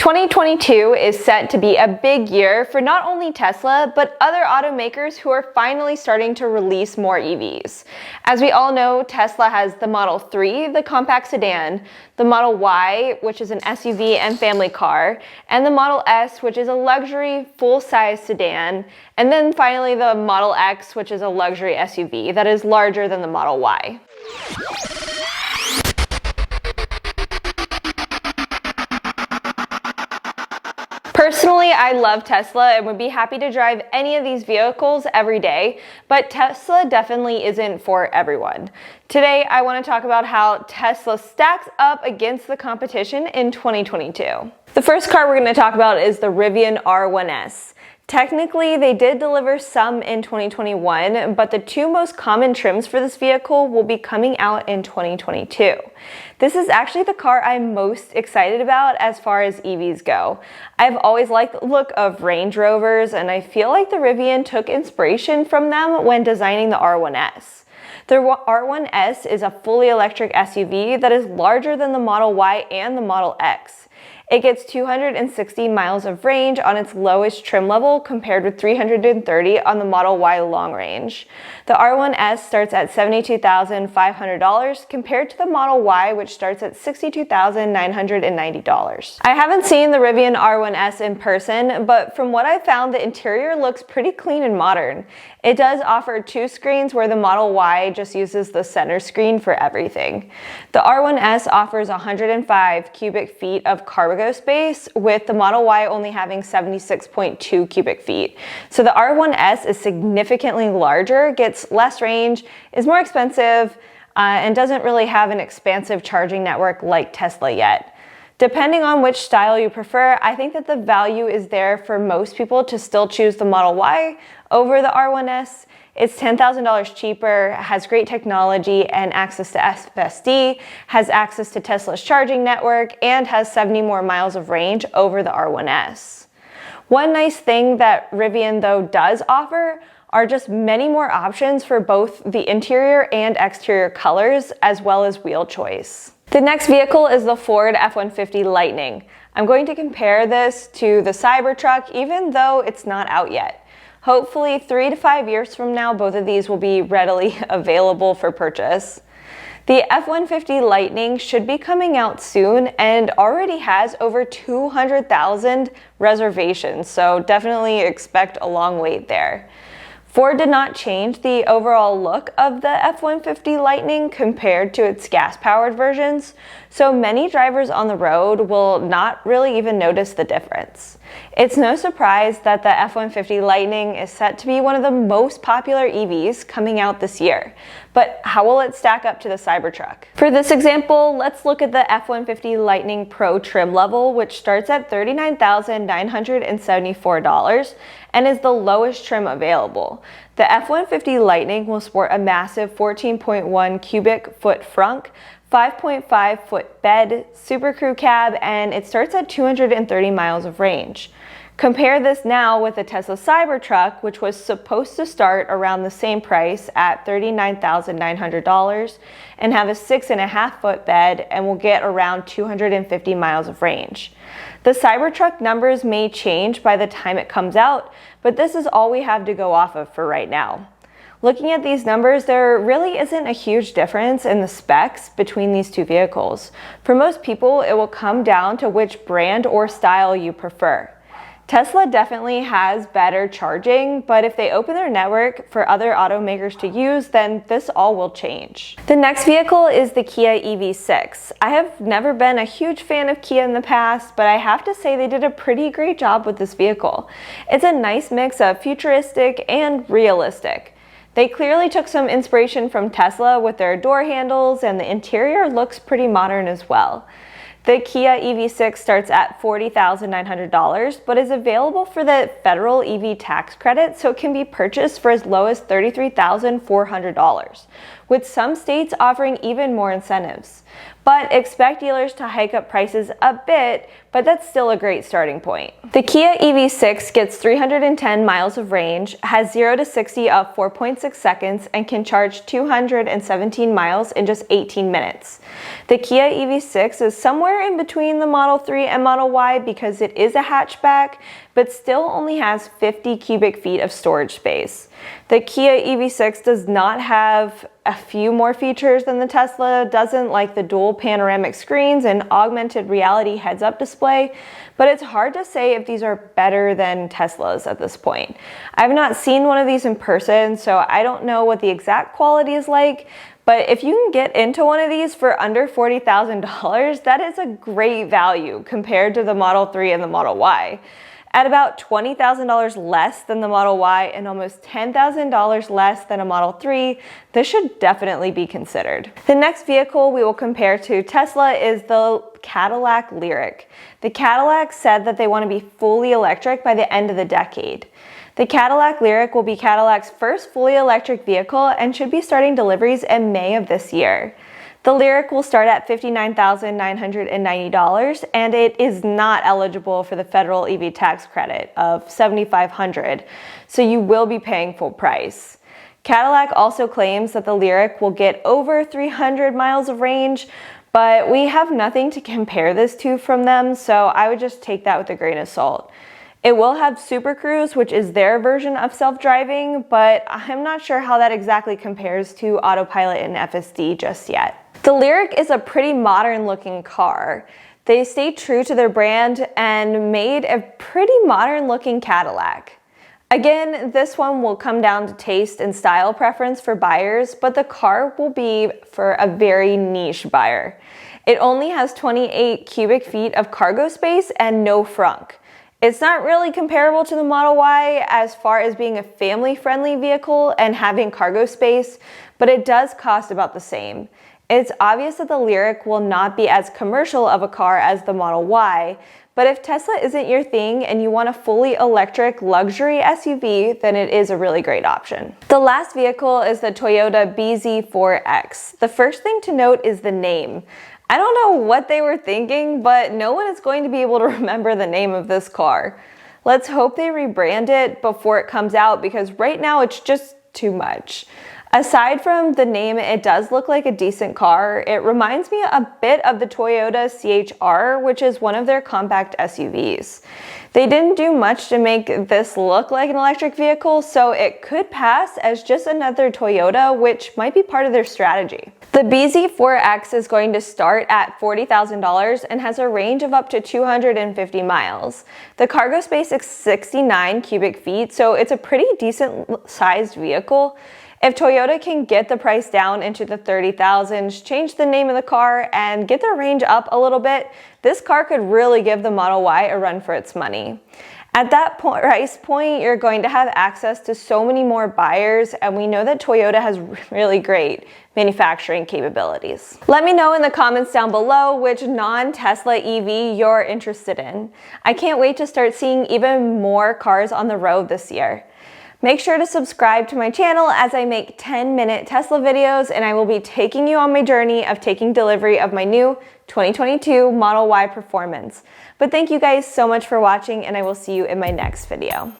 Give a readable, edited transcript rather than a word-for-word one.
2022 is set to be a big year for not only Tesla, but other automakers who are finally starting to release more EVs. As we all know, Tesla has the Model 3, the compact sedan, the Model Y, which is an SUV and family car, and the Model S, which is a luxury full-size sedan, and then finally the Model X, which is a luxury SUV that is larger than the Model Y. Personally, I love Tesla and would be happy to drive any of these vehicles every day, but Tesla definitely isn't for everyone. Today, I want to talk about how Tesla stacks up against the competition in 2022. The first car we're going to talk about is the Rivian R1S. Technically, they did deliver some in 2021, but the two most common trims for this vehicle will be coming out in 2022. This is actually the car I'm most excited about as far as EVs go. I've always liked the look of Range Rovers, and I feel like the Rivian took inspiration from them when designing the R1S. The R1S is a fully electric SUV that is larger than the Model Y and the Model X. It gets 260 miles of range on its lowest trim level compared with 330 on the Model Y long range. The R1S starts at $72,500 compared to the Model Y, which starts at $62,990. I haven't seen the Rivian R1S in person, but from what I found, the interior looks pretty clean and modern. It does offer two screens where the Model Y just uses the center screen for everything. The R1S offers 105 cubic feet of cargo space, with the Model Y only having 76.2 cubic feet. So the R1S is significantly larger, gets less range, is more expensive, and doesn't really have an expansive charging network like Tesla yet. Depending on which style you prefer, I think that the value is there for most people to still choose the Model Y over the R1S. It's $10,000 cheaper, has great technology and access to FSD, has access to Tesla's charging network, and has 70 more miles of range over the R1S. One nice thing that Rivian, though, does offer are just many more options for both the interior and exterior colors, as well as wheel choice. The next vehicle is the Ford F150 Lightning. I'm going to compare this to the Cybertruck, even though it's not out yet. Hopefully 3 to 5 years from now, both of these will be readily available for purchase. The F150 Lightning should be coming out soon and already has over 200,000 reservations, so definitely expect a long wait there. Ford did not change the overall look of the F150 Lightning compared to its gas-powered versions, so many drivers on the road will not really even notice the difference. It's no surprise that the F150 Lightning is set to be one of the most popular EVs coming out this year. But how will it stack up to the Cybertruck? For this example, let's look at the F150 Lightning Pro trim level, which starts at $39,974 and is the lowest trim available. The F150 Lightning will sport a massive 14.1 cubic foot frunk, 5.5 foot bed, Super Crew cab, and it starts at 230 miles of range. Compare this now with the Tesla Cybertruck, which was supposed to start around the same price at $39,900 and have a 6.5 foot bed and will get around 250 miles of range. The Cybertruck numbers may change by the time it comes out, but this is all we have to go off of for right now. Looking at these numbers, there really isn't a huge difference in the specs between these two vehicles. For most people, it will come down to which brand or style you prefer. Tesla definitely has better charging, but if they open their network for other automakers to use, then this all will change. The next vehicle is the Kia EV6. I have never been a huge fan of Kia in the past, but I have to say they did a pretty great job with this vehicle. It's a nice mix of futuristic and realistic. They clearly took some inspiration from Tesla with their door handles, and the interior looks pretty modern as well. The Kia EV6 starts at $40,900, but is available for the federal EV tax credit, so it can be purchased for as low as $33,400, with some states offering even more incentives. But expect dealers to hike up prices a bit, but that's still a great starting point. The Kia EV6 gets 310 miles of range, has 0 to 60 of 4.6 seconds, and can charge 217 miles in just 18 minutes. The Kia EV6 is somewhere in between the Model 3 and Model Y because it is a hatchback, but still only has 50 cubic feet of storage space. The Kia EV6 does not have a few more features than the Tesla doesn't, like the dual panoramic screens and augmented reality heads-up display, but it's hard to say if these are better than Teslas at this point. I've not seen one of these in person, so I don't know what the exact quality is like, but if you can get into one of these for under $40,000, that is a great value compared to the Model 3 and the Model Y. At about $20,000 less than the Model Y and almost $10,000 less than a Model 3, this should definitely be considered. The next vehicle we will compare to Tesla is the Cadillac Lyriq. The Cadillac said that they want to be fully electric by the end of the decade. The Cadillac Lyriq will be Cadillac's first fully electric vehicle and should be starting deliveries in May of this year. The Lyriq will start at $59,990, and it is not eligible for the federal EV tax credit of $7,500, so you will be paying full price. Cadillac also claims that the Lyriq will get over 300 miles of range, but we have nothing to compare this to from them, so I would just take that with a grain of salt. It will have Super Cruise, which is their version of self-driving, but I'm not sure how that exactly compares to autopilot and FSD just yet. The Lyriq is a pretty modern looking car. They stayed true to their brand and made a pretty modern looking Cadillac. Again, this one will come down to taste and style preference for buyers, but the car will be for a very niche buyer. It only has 28 cubic feet of cargo space and no frunk. It's not really comparable to the Model Y as far as being a family-friendly vehicle and having cargo space, but it does cost about the same. It's obvious that the Lyriq will not be as commercial of a car as the Model Y, but if Tesla isn't your thing and you want a fully electric luxury SUV, then it is a really great option. The last vehicle is the Toyota BZ4X. The first thing to note is the name. I don't know what they were thinking, but no one is going to be able to remember the name of this car. Let's hope they rebrand it before it comes out because right now it's just too much. Aside from the name, it does look like a decent car. It reminds me a bit of the Toyota CHR, which is one of their compact SUVs. They didn't do much to make this look like an electric vehicle, so it could pass as just another Toyota, which might be part of their strategy. The BZ4X is going to start at $40,000 and has a range of up to 250 miles. The cargo space is 69 cubic feet, so it's a pretty decent sized vehicle. If Toyota can get the price down into the 30,000s, change the name of the car, and get the range up a little bit, this car could really give the Model Y a run for its money. At that price point, you're going to have access to so many more buyers, and we know that Toyota has really great manufacturing capabilities. Let me know in the comments down below which non-Tesla EV you're interested in. I can't wait to start seeing even more cars on the road this year. Make sure to subscribe to my channel as I make 10-minute Tesla videos, and I will be taking you on my journey of taking delivery of my new 2022 Model Y Performance. But thank you guys so much for watching, and I will see you in my next video.